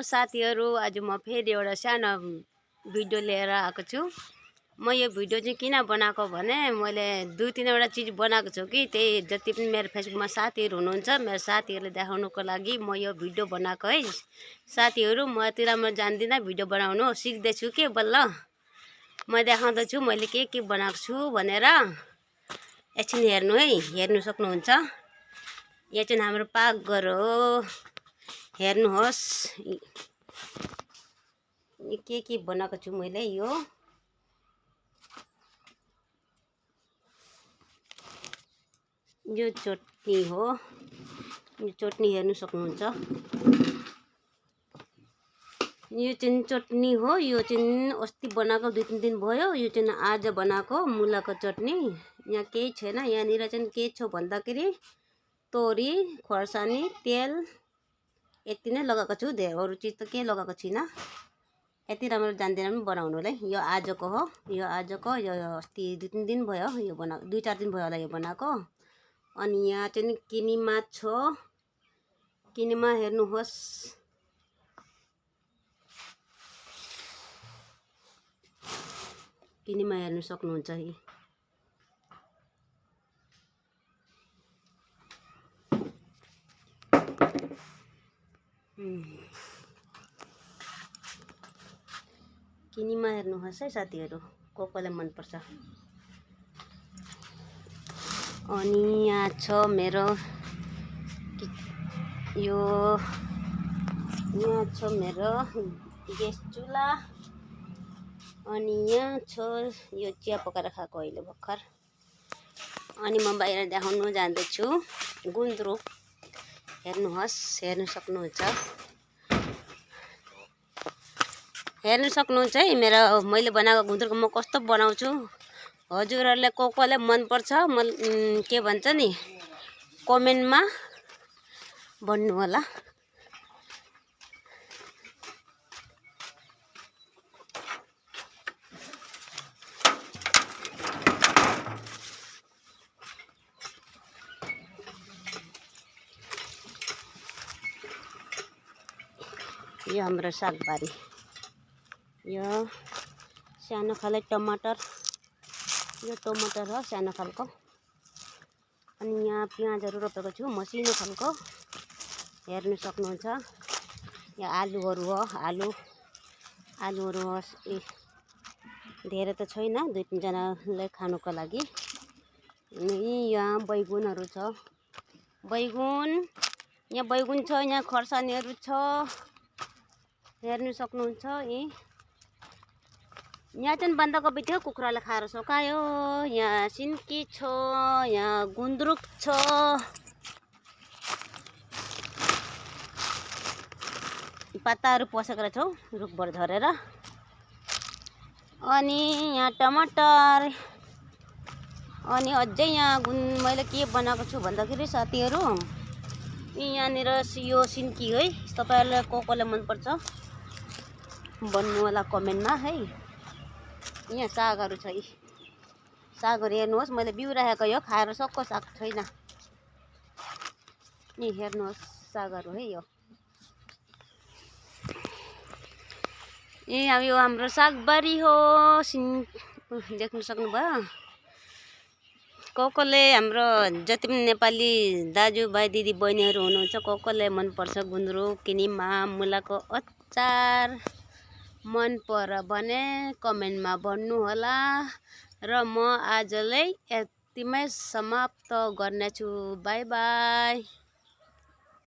साथीहरु, आज म फेरि एउटा सानो भिडियो लिएर आएको छु। म यो भिडियो चाहिँ किन बनाएको भने मैले 2-3 वटा चीज बनाएको छु कि त्यही जति पनि मेरो फेसबुकमा साथीहरु हुनुहुन्छ, मेरो साथीहरुले देखाउनको लागि म यो भिडियो बनाएको है। साथीहरु, म यति राम्रो जान्दिनँ भिडियो बनाउनु, सिक्दै छु के बल्ल। म देखाउँदै छु मैले के बनाएको छु भनेर। एकछिन हेर्नु है, हेर्नु सक्नुहुन्छ। यो चाहिँ हाम्रो पाकघर हो। हेर्नुहोस् के बनाएको छु मैले। यो चटनी हो। यो चटनी हेर्नु सक्नुहुन्छ। यो चाहिँ चटनी हो। यो चाहिँ अस्ति बनाएको 2-3 दिन भयो। यो चाहिँ आज बनाएको मुलाको चटनी। यहाँ केही छैन। यहाँनिर चाहिँ के छ भन्दाखेरि तोरी, खोर्सानी, तेल यति नै लगाएको छु। धेरै अरु चीज त के लगाएको छैन। यति राम्रो जान्दिनँ पनि बनाउनुलाई। यो आजको हो। यो आजको, यो अस्ति 2-3 दिन भयो यो बनाएको, 2-4 दिन भयो होला यो बनाएको। अनि यहाँ चाहिँ किनिमा छ। किनिमा हेर्नुहोस्। किनिमा हेर्नु सक्नुहुन्छ है। किनिमा हेर्नुहोस् है साथीहरु, कसलाई मन पर्छ। अनि यहाँ छ मेरो यहाँ छ मेरो ग्यास चुला। अनि यहाँ छ यो चिया पकाएर खाएको अहिले भर्खर। अनि म बाहिर देखाउनु जाँदैछु गुन्द्रुक। हेर्नुहोस्, हेर्नु सक्नुहुन्छ। हेर्नु सक्नुहुन्छ है मेरो मैले बनाएको गुन्द्रुक म कस्तो बनाउँछु। हजुरहरुले कसलाई मन पर्छ के भन्छ नि कमेन्टमा भन्नु होला। यो हाम्रो सागबारी। यो सानो खाले टमाटर। यो टमाटर हो सानो खालको। अनि यहाँ प्याजहरु रोपेको छु मसिनो खालको। हेर्नु सक्नुहुन्छ। यहाँ आलुहरु हो। आलुहरु हो। धेरै त छैन, 2-3 जनालाई खानुको लागि। अनि यहाँ बैगुनहरु छ। यहाँ बैगुन छ। यहाँ खोर्सानीहरु छ। हेर्नु सक्नुहुन्छ। यहाँ चाहिँ बन्दाकोपी थियो, कुखुराले खाएर सकायो। यहाँ सिन्की छ। यहाँ गुन्द्रुक छ। पत्ताहरु पसेको छौ रुखबाट झरेर। अनि यहाँ टमाटर। अनि अझै यहाँ मैले के बनाएको छु भन्दाखेरि साथीहरु, यहाँनिर यो सिन्की है। तपाईहरुलाई कसलाई मन पर्छ भन्नु होला कमेन्टमा है। यहाँ सागहरु छ। सागहरु हेर्नुहोस्, मैले बिउ राखेको यो खाएर सक्को साग छैन। नि हेर्नुहोस् सागहरु है। यो हाम्रो सागबारी हो। देख्न सक्नुभयो। कसले हाम्रो जति पनि नेपाली दाजुभाइ दिदी बहिनीहरु हुनुहुन्छ कसलाई मन पर्छ गुन्द्रुक, किनिमा, मुलाको अचार मन पर्यो भने कमेन्टमा भन्नु होला। र म आजलाई यतिमै समाप्त गर्नेछु। Bye bye.